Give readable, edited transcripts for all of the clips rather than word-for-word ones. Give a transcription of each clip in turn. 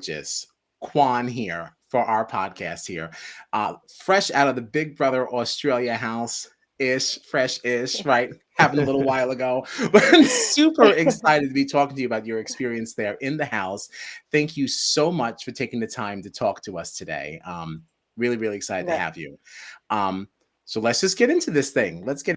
gorgeous Quan here for our podcast here. Fresh out of the Big Brother Australia house ish, fresh ish, right? Happened a little while ago, but I'm super excited to be talking to you about your experience there in the house. Thank you so much for taking the time to talk to us today. Really, really excited to No. have you. Um, so let's just get into this thing. Let's get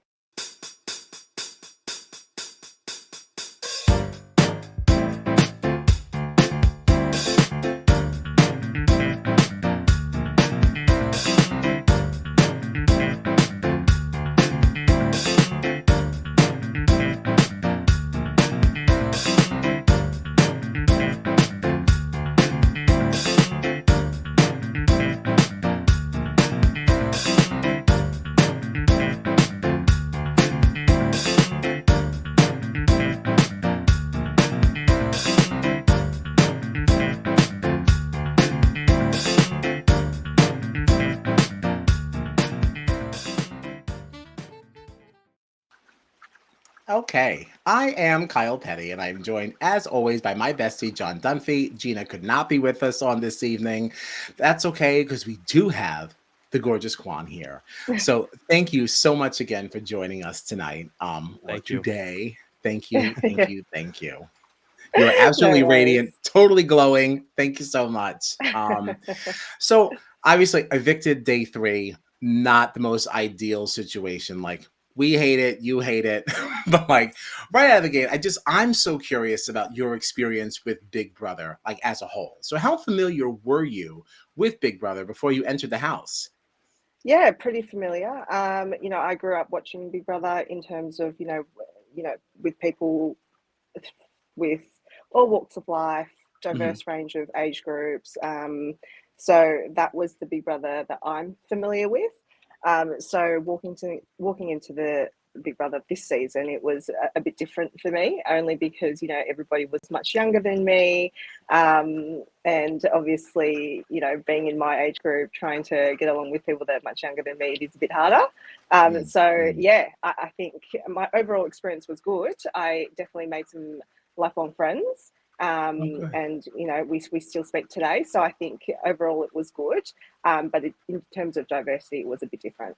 Okay, I am Kyle Petty, and I'm joined, as always, by my bestie, John Dunphy. Gina could not be with us on this evening. That's okay, because we do have the gorgeous Quan here. So thank you so much again for joining us tonight, or Thank you. today. Thank you, thank you, thank you. You're absolutely No radiant, worries. totally glowing. Thank you so much. So obviously, evicted day 3, not the most ideal situation. Like, we hate it, you hate it, but like right out of the gate, I'm so curious about your experience with Big Brother, like as a whole. So how familiar were you with Big Brother before you entered the house? Yeah, pretty familiar. I grew up watching Big Brother in terms of, with people with all walks of life, Mhm. diverse range of age groups. So that was the Big Brother that I'm familiar with. So walking into the Big Brother this season, it was a bit different for me, only because everybody was much younger than me, and obviously being in my age group, trying to get along with people that are much younger than me, it is a bit harder. Mm, So mm. yeah, I think my overall experience was good. I definitely made some lifelong friends. Oh, good. And we still speak today, so I think overall it was good, but in terms of diversity it was a bit different.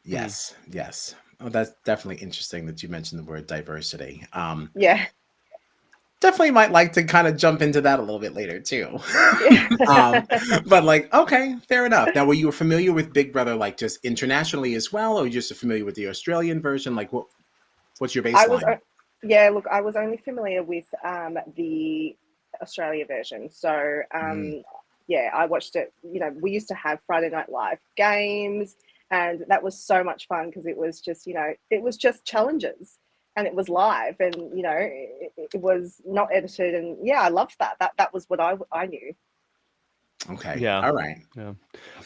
Hmm. Yes, yes. Oh, that's definitely interesting that you mentioned the word diversity. Yeah. Definitely might like to kind of jump into that a little bit later too. Yeah. um, but like, okay, fair enough. Now, were you familiar with Big Brother like just internationally as well, or just familiar with the Australian version? Like, what's your I was baseline? Yeah, look, I was only familiar with the Australia version. So Mm, yeah, I watched it. We used to have Friday Night Live games, and that was so much fun because it was just challenges, and it was live, and it was not edited, and yeah, I loved that. That was what I knew. okay, Yeah, all right. yeah.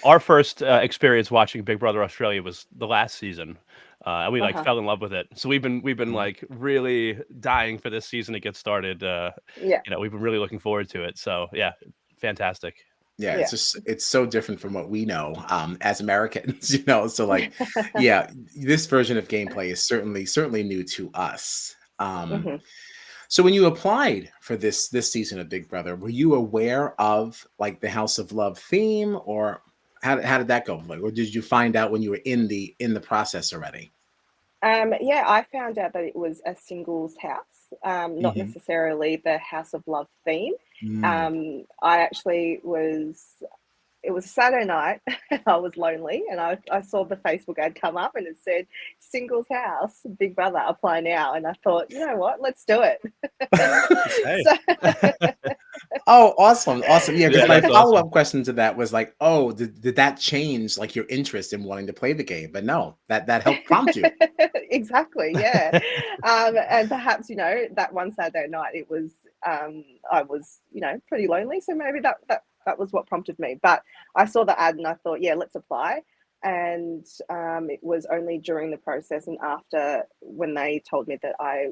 Our first experience watching Big Brother Australia was the last season, and we Uh like huh. fell in love with it. So we've been Mm, like really dying for this season to get started. Yeah. We've been really looking forward to it. So yeah, fantastic. yeah, Yeah. it's so different from what we know as Americans, you know. So like, yeah, this version of gameplay is certainly new to us. Hmm. So when you applied for this season of Big Brother, were you aware of like the House of Love theme, or how did that go? Like, or did you find out when you were in the process already? Yeah, I found out that it was a singles house, not Hmm. necessarily the House of Love theme. Mm. I actually was It was a Saturday night and I was lonely, and I saw the Facebook ad come up and it said singles house, Big Brother, apply now. And I thought, you know what, let's do it. Hey, So Oh, awesome, awesome. Yeah, because yeah, my that's follow awesome. up question to that was like, oh, did that change like your interest in wanting to play the game? But no, that helped prompt you. exactly, yeah. And perhaps, that one Saturday night I was, pretty lonely. So maybe that was what prompted me. But I saw the ad and I thought, yeah, let's apply. And it was only during the process and after, when they told me that I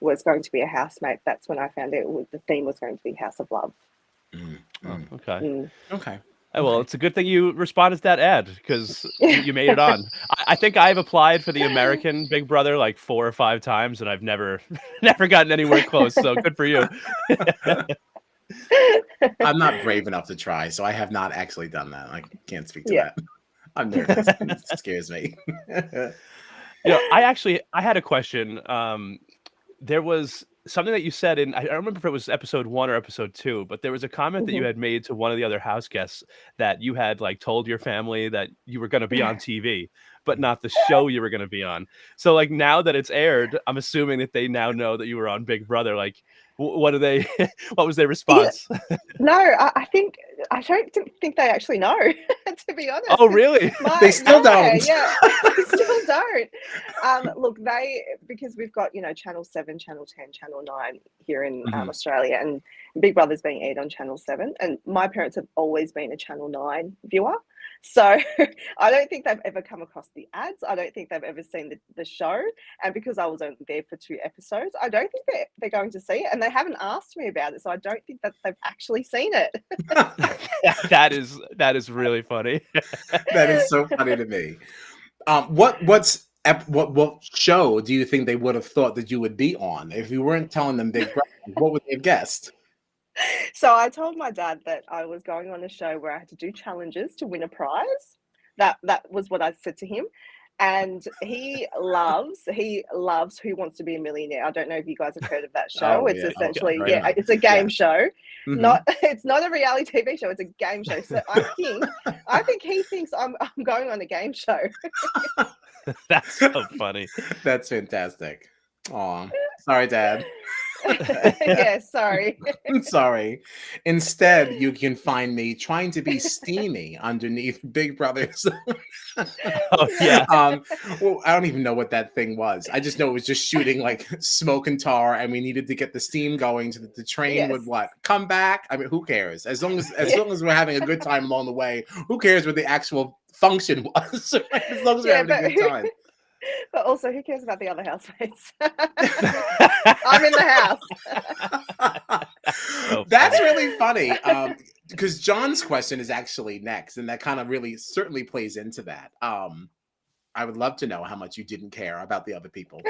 was going to be a housemate, that's when I found out the theme was going to be House of Love. Mm, Oh, mm. okay. Mm. Okay, Well, okay. it's a good thing you responded to that ad because you made it on. I think I've applied for the American Big Brother like 4 or 5 times, and I've never never gotten anywhere close. So good for you. I'm not brave enough to try, so I have not actually done that. I can't speak to Yeah. that. I'm nervous. It scares me. I had a question. There was something that you said in, I don't remember if it was episode 1 or episode 2, but there was a comment that you Mhm. had made to one of the other house guests that you had like told your family that you were going to be on TV, but not the show you were going to be on. So like now that it's aired, I'm assuming that they now know that you were on Big Brother. Like, what do they? What was their Yeah. response? No, I think I don't think they actually know, to be honest. Oh, really? They still don't. Yeah, they still don't. Look, because we've got, Channel 7, Channel 10, Channel 9 here in Mhm. Australia, and Big Brother's being aired on Channel 7, and my parents have always been a Channel 9 viewer. So I don't think they've ever come across the ads. I don't think they've ever seen the show. And because I was only there for 2 episodes, I don't think they're going to see it. And they haven't asked me about it. So I don't think that they've actually seen it. That is really funny. That is so funny to me. What show do you think they would have thought that you would be on if you weren't telling them Big Brother? What would they have guessed? So I told my dad that I was going on a show where I had to do challenges to win a prize. That was what I said to him. And he loves Who Wants to Be a Millionaire. I don't know if you guys have heard of that show. Oh, It's yeah. essentially, Right enough. it's a game show. Mhm. It's not a reality TV show, it's a game show. So I think he thinks I'm going on a game show. That's so funny. That's fantastic. Aw, sorry, Dad. Yeah, sorry. Sorry. Instead, you can find me trying to be steamy underneath Big Brother's. Oh, yeah. Well, I don't even know what that thing was. I just know it was just shooting like smoke and tar, and we needed to get the steam going so that the train would Yes. come back. I mean, who cares? As long as we're having a good time along the way, who cares what the actual function was? As long as we're having a good time. But also, who cares about the other housemates? I'm in the house. So That's funny. really funny. Because John's question is actually next, and that kind of really certainly plays into that. I would love to know how much you didn't care about the other people.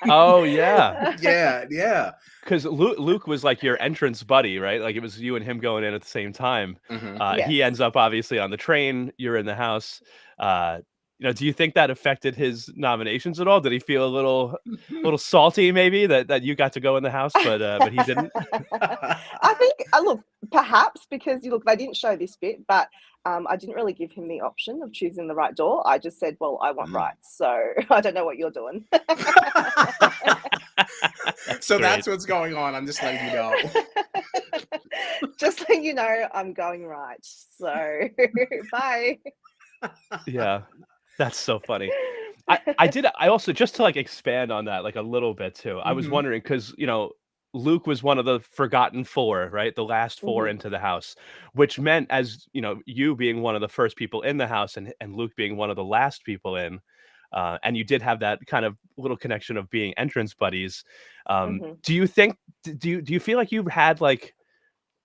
Oh, yeah. Yeah. Because Luke was like your entrance buddy, right? Like it was you and him going in at the same time. Mhm. He Yes. ends up obviously on the train. You're in the house. Do you think that affected his nominations at all? Did he feel a little salty maybe that you got to go in the house, but he didn't? I think, look, perhaps because they didn't show this bit, but I didn't really give him the option of choosing the right door. I just said, well, I want rights, so I don't know what you're doing. So great. that's what's going on. I'm just letting you know. Just letting you know, I'm going right. So bye. Yeah, that's so funny. I also, just to like expand on that like a little bit too. I was Mhm. wondering because Luke was one of the forgotten 4, right? The last 4 Mhm. into the house, which meant, as you being one of the first people in the house and Luke being one of the last people in, and you did have that kind of little connection of being entrance buddies. Mhm. Do you think? Do you feel like you've had like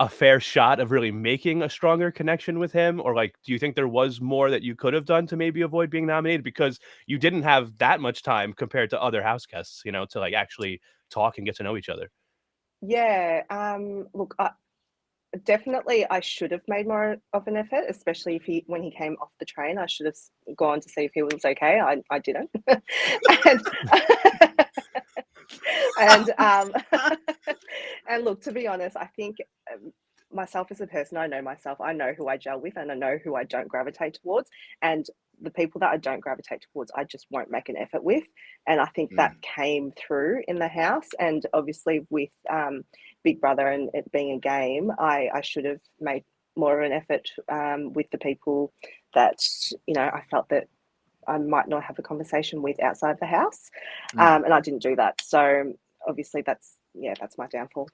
a fair shot of really making a stronger connection with him, or like do you think there was more that you could have done to maybe avoid being nominated because you didn't have that much time compared to other house guests, to like actually talk and get to know each other? Yeah. Look, definitely I should have made more of an effort, especially when he came off the train. I should have gone to see if he was okay. I didn't. and and look, to be honest, I think myself as a person, I know myself. I know who I gel with, and I know who I don't gravitate towards. And the people that I don't gravitate towards, I just won't make an effort with. And I think that came through in the house. And obviously, with Big Brother and it being a game, I should have made more of an effort with the people that I felt that I might not have a conversation with outside the house, and I didn't do that. So obviously, that's my downfall.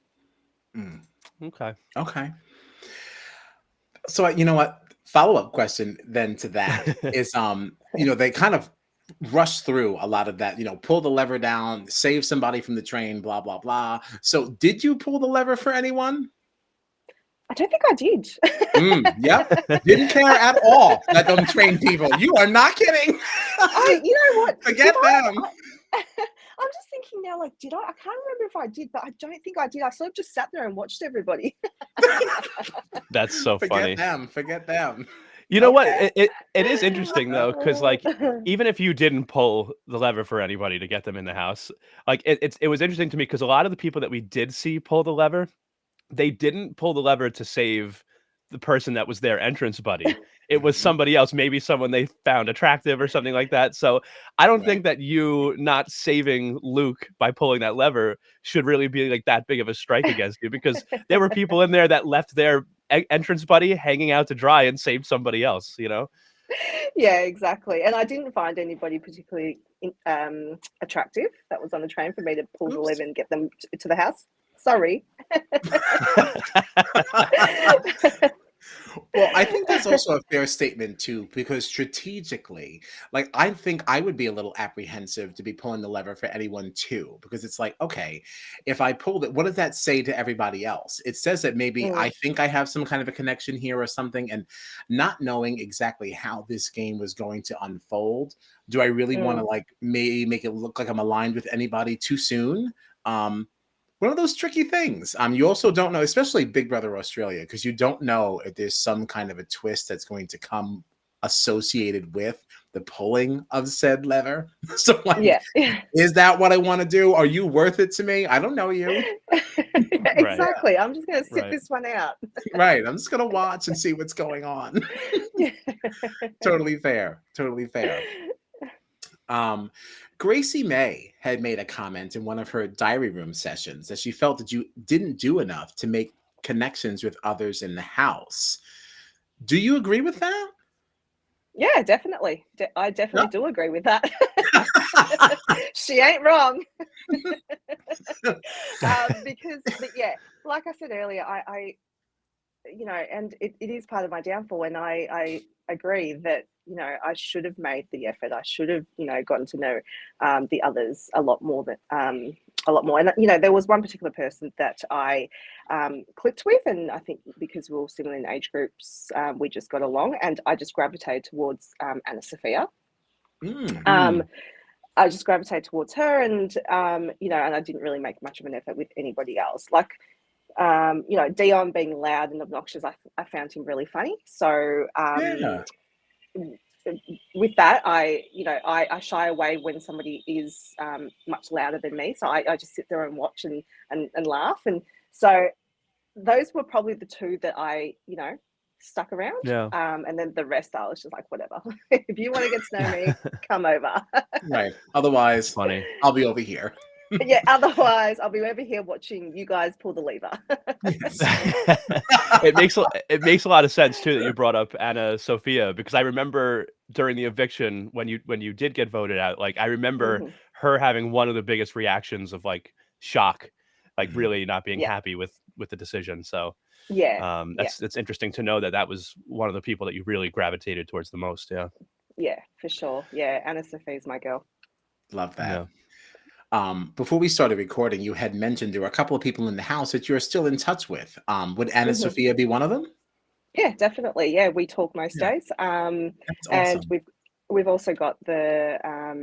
Okay. So you know what? Follow-up question then to that is, they kind of rush through a lot of that, pull the lever down, save somebody from the train, blah, blah, blah. So did you pull the lever for anyone? I don't think I did. Yep. Didn't care at all that them trained people. You are not kidding. You know what? Forget them. I'm just thinking now, like, did I? I can't remember if I did, but I don't think I did. I sort of just sat there and watched everybody. That's so funny. Forget them. You know what? Okay. It is interesting though, because like even if you didn't pull the lever for anybody to get them in the house, like it was interesting to me because a lot of the people that we did see pull the lever, they didn't pull the lever to save the person that was their entrance buddy. It was Mhm. somebody else, maybe someone they found attractive or something like that. So I don't Right. think that you not saving Luke by pulling that lever should really be like that big of a strike against you, because there were people in there that left their entrance buddy hanging out to dry and saved somebody else, you know? Yeah, exactly. And I didn't find anybody particularly attractive that was on the train for me to pull the Oops. lever and get them to the house. Sorry. Well, I think that's also a fair statement too, because strategically, like I think I would be a little apprehensive to be pulling the lever for anyone too, because it's like, okay, if I pulled it, what does that say to everybody else? It says that maybe I Mm, think I have some kind of a connection here or something, and not knowing exactly how this game was going to unfold. Do I really want to mm. like maybe make it look like I'm aligned with anybody too soon? Um, One of those tricky things. You also don't know, especially Big Brother Australia, because you don't know if there's some kind of a twist that's going to come associated with the pulling of said lever. So, like, Yeah. Yeah. is that what I want to do? Are you worth it to me? I don't know you. Right, Yeah, Exactly. I'm just going to sit right. this one out. right. I'm just gonna watch and see what's going on. Yeah. Totally fair. Totally fair. Um, Gracie May had made a comment in one of her diary room sessions that she felt that you didn't do enough to make connections with others in the house. Do you agree with that? Yeah, definitely. I No. definitely do agree with that. She ain't wrong. Because, but yeah, like I said earlier, and it is part of my downfall. And I agree that, I should have made the effort. I should have, gotten to know the others a lot more. And, there was one particular person that I clicked with. And I think because we're all similar in age groups, we just got along. And I just gravitated towards Anna Sophia. Mm. Um, I just gravitated towards her, and and I didn't really make much of an effort with anybody else. Like, Dion being loud and obnoxious, I found him really funny. So Yeah. with that, I shy away when somebody is much louder than me. So I just sit there and watch and laugh. And so those were probably the two that I, stuck around. Yeah. And then the rest, I was just like, whatever. If you want to get to know me, come over. Right. Otherwise, Funny. I'll be over here. Yeah, otherwise I'll be over here watching you guys pull the lever. Yes. It makes a lot of sense too that you brought up Anna Sophia, because I remember during the eviction when you did get voted out, like I remember Mhm. her having one of the biggest reactions of like shock, like Mhm. really not being Yeah, happy with the decision. So yeah, yeah, that's interesting to know that that was one of the people that you really gravitated towards the most. Yeah. yeah, for sure. Yeah, Anna Sophie's my girl. Love that. Yeah. Before we started recording, you had mentioned there were a couple of people in the house that you're still in touch with. Would Anna Mhm. Sophia be one of them? Yeah, definitely. Yeah, we talk most Yeah, days. that's And awesome. we've also got the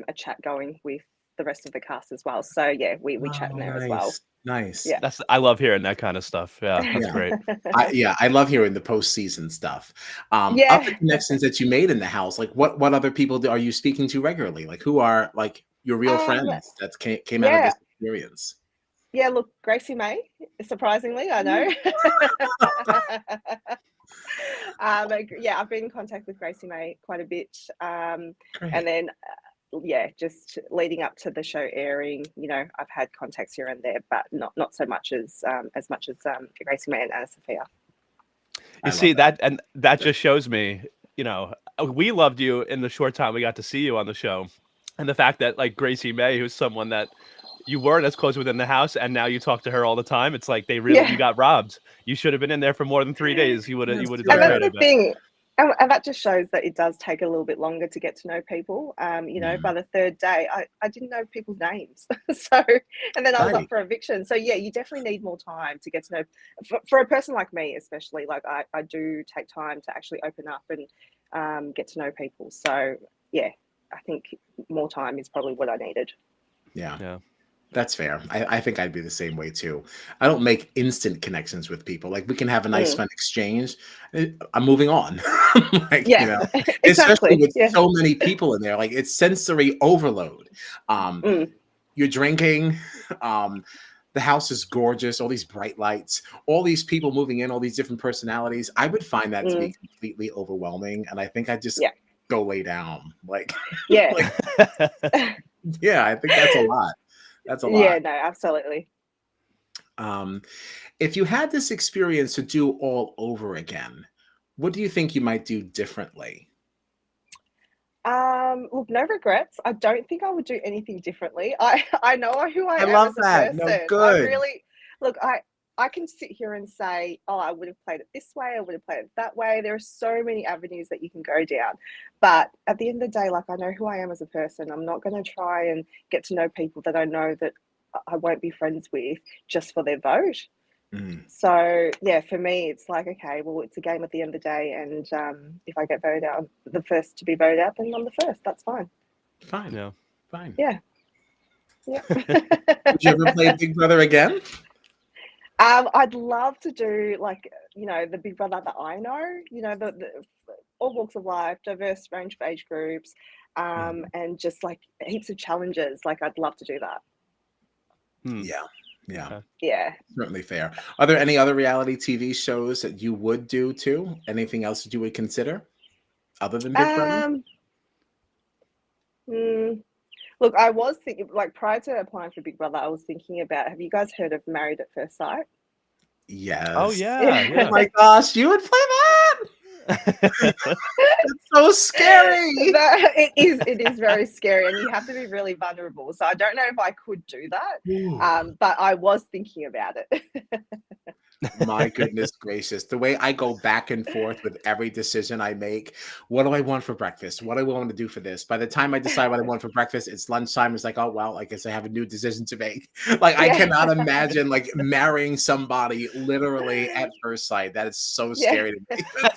a chat going with the rest of the cast as well. So yeah, we chat in Oh, there as well. nice. Nice. Yeah. I love hearing that kind of stuff. Yeah, that's Yeah. great. I love hearing the postseason stuff. Of the Yeah. connections that you made in the house, like what other people are you speaking to regularly? Like who are like your real Um, friends that came out of yeah. this experience? Yeah, look, Gracie May, surprisingly, I know. Yeah, I've been in contact with Gracie May quite a bit. And Great. then, yeah, just leading up to the show airing, I've had contacts here and there, but not so much as much as Gracie May and Anna Sophia. You I love see that. that, and that just shows me, we loved you in the short time we got to see you on the show, and the fact that like Gracie May, who's someone that you weren't as close with in the house, and now you talk to her all the time. It's like you Yeah. got robbed. You should have been in there for more than 3 days. That's You would have And done that's great. good. I the bet. thing. And that just shows that it does take a little bit longer to get to know people. Yeah. By the third day, I didn't know people's names. So, and then I was up Right. for eviction. So, yeah, you definitely need more time to get to know. For a person like me, especially, like I do take time to actually open up and get to know people. So, yeah, I think more time is probably what I needed. Yeah. That's fair. I think I'd be the same way too. I don't make instant connections with people. Like we can have a nice, fun exchange. I'm moving on. Like, you Yeah, know, especially exactly. with Yeah. so many people in there. Like it's sensory overload. Mm, You're drinking. Um, the house is gorgeous. All these bright lights. All these people moving in. All these different personalities. I would find that to be mm, completely overwhelming, and I think I just yeah. go lay down. Like, Yeah. like yeah, I think that's a lot. That's a lot. Yeah, no, absolutely. Um, if you had this experience to do all over again, what do you think you might do differently? Look, no regrets. I don't think I would do anything differently. I know who I I am love as a that. No, person. I good. really look, I can sit here and say, "Oh, I would have played it this way, I would have played it that way." There are so many avenues that you can go down. But at the end of the day, like I know who I am as a person. I'm not going to try and get to know people that I know that I won't be friends with just for their vote. Mm, So yeah, for me, it's like, okay, well, it's a game at the end of the day, and if I get voted out, the first to be voted out, then I'm the first. That's fine. fine. Yeah. Fine. Yeah, yeah. Would you ever play Big Brother again? I'd love to do like the Big Brother that I know. The all walks of life, diverse range of age groups, Mhm. and just like heaps of challenges. Like I'd love to do that. Hmm. Yeah. Yeah. Okay. Yeah. Certainly fair. Are there any other reality TV shows that you would do too? Anything else that you would consider other than Big Brother? Um. mm, Look, I was thinking, like, prior to applying for Big Brother, I was thinking about, have you guys heard of Married at First Sight? Oh Yes. yeah, Oh Yeah. yeah. my gosh, you would play that? That's so scary. It is very scary, and you have to be really vulnerable. So I don't know if I could do that, Ooh. but I was thinking about it. My goodness gracious. The way I go back and forth with every decision I make. What do I want for breakfast? What do I want to do for this? By the time I decide what I want for breakfast, it's lunchtime. It's like, oh, well, I guess I have a new decision to make. Like, I Yeah. cannot imagine like marrying somebody literally at first sight. That is so Yeah. scary to me.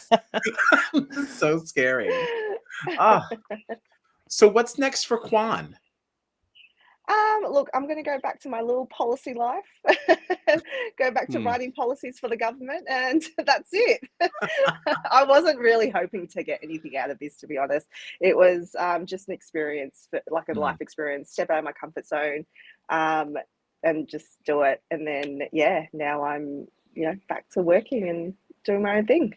It's so scary. Ah, so what's next for Quan? Look, I'm going to go back to my little policy life, go back to Hmm. writing policies for the government, and that's it. I wasn't really hoping to get anything out of this, to be honest. It was just an experience, like a life Mm, experience, step out of my comfort zone, um, and just do it. And then, yeah, now I'm, back to working and doing my own thing.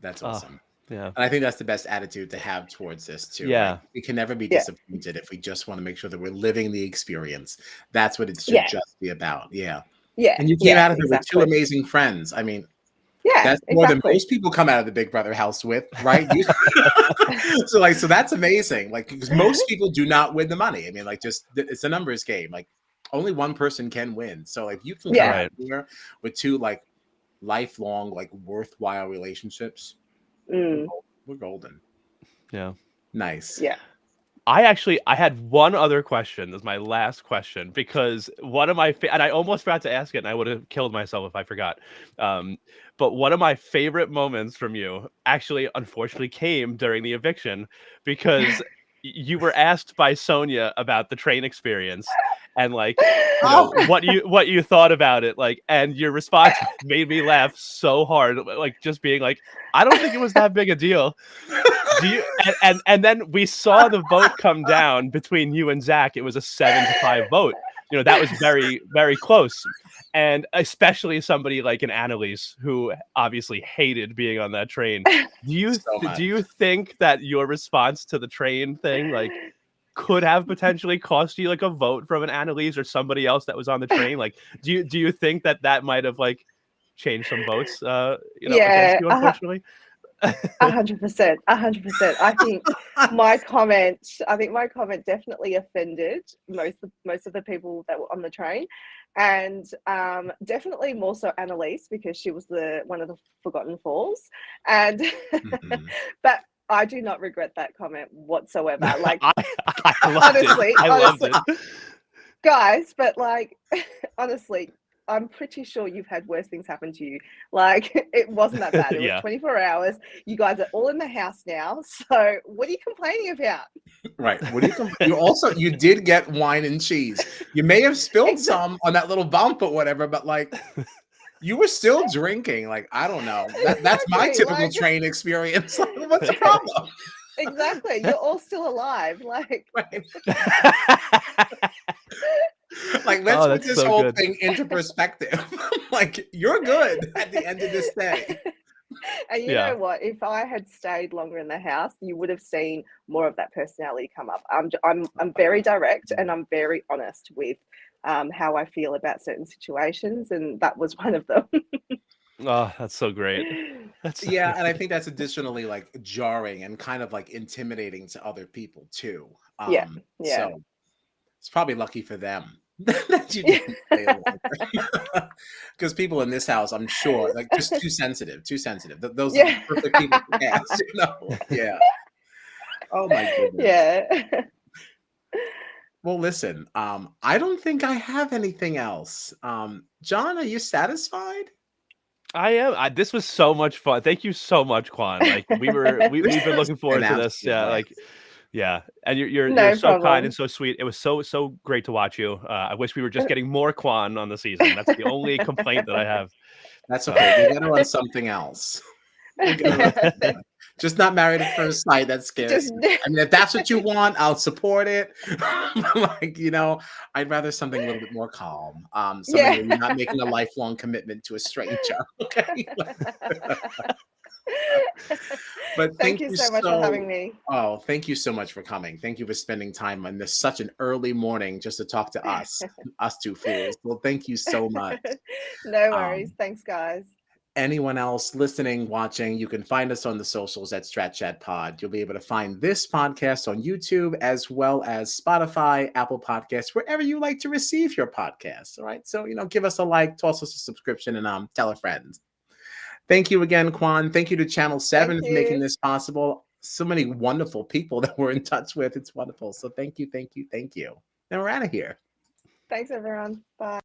that's Oh, awesome. yeah. And I think that's the best attitude to have towards this too. Like Yeah. we can never be Yeah, disappointed if we just want to make sure that we're living the experience. That's what it should yeah, just be about. Yeah. yeah, And you came yeah, out of it with two exactly. amazing friends. I mean, Yeah, that's more than exactly. most people come out of the Big Brother house with, right? So that's amazing. Like because most people do not win the money. I mean, like just it's a numbers game. Like only one person can win. So like you can come Yeah. out Right. here with two like lifelong, like worthwhile relationships. We're, Mm, we're golden. Yeah. Nice. yeah. I had one other question as my last question because one of my and I almost forgot to ask it and I would have killed myself if I forgot. Um, but one of my favorite moments from you actually unfortunately came during the eviction because you were asked by Sonia about the train experience and like Oh, what you thought about it like and your response made me laugh so hard like just being like I don't think it was that big a deal. Do you and then we saw the vote come down between you and Zach. It was a 7-5 vote. That was very, very close. And especially somebody like an Annalise who obviously hated being on that train. so Do much. you think that your response to the train thing like could have potentially cost you like a vote from an Annalise or somebody else that was on the train? Like, do you think that might have like changed some votes against Yeah, you, unfortunately? 100%, 100%. I think my comment definitely offended most of the people that were on the train, and definitely more so Annalise because she was the one of the forgotten falls, and Mhm. but I do not regret that comment whatsoever. Like I I loved it. honestly, I loved honestly, it. guys, but like honestly, I'm pretty sure you've had worse things happen to you. Like, it wasn't that bad. It was Yeah. 24 hours. You guys are all in the house now. So what are you complaining about? Right. What do you did get wine and cheese. You may have spilled some on that little bump or whatever, but like you were still drinking. Like, I don't know. That's my Exactly, typical like- train experience. Like, what's the problem? Exactly. You're all still alive. Like, Right. Like, let's Oh, put that's this so whole good. thing into perspective. Like, you're good at the end of this day. and you Yeah. know what? If I had stayed longer in the house, you would have seen more of that personality come up. I'm very direct and I'm very honest with how I feel about certain situations, and that was one of them. Oh, that's so great. That's Yeah, and I think that's additionally like jarring and kind of like intimidating to other people too. Yeah, yeah. So it's probably lucky for them that you didn't stay longer. Because people in this house, I'm sure, like just too sensitive, too sensitive. Those are the Yeah. perfect people to cast, you know? Yeah. Oh my goodness. Yeah. Well, listen, I don't think I have anything else. John, are you satisfied? I am. This was so much fun. Thank you so much, Quan. Like we've been looking forward to this. absolute Yeah, blast. like yeah. And you're No so kind problem. and so sweet. It was so great to watch you. I wish we were just getting more Quan on the season. That's the only complaint that I have. That's okay. We'll get her on something else. We'll get her on something else. Just not Married at First Sight. That scares Just me. I mean, if that's what you want, I'll support it. Like, you know, I'd rather something a little bit more calm. Something Yeah. where you're not making a lifelong commitment to a stranger. Okay. But Thank you so much for having me. Oh, thank you so much for coming. Thank you for spending time on this such an early morning just to talk to us, us two fools. Well, thank you so much. No worries. Thanks, guys. Anyone else listening, watching, you can find us on the socials at Strat Chat Pod. You'll be able to find this podcast on YouTube as well as Spotify, Apple Podcasts, wherever you like to receive your podcasts. All right. So, you know, give us a like, toss us a subscription, and tell a friend. Thank you again, Quan. Thank you to Channel 7 Thank for making you. this possible. So many wonderful people that we're in touch with. It's wonderful. So thank you, thank you, thank you. And we're out of here. Thanks, everyone. Bye.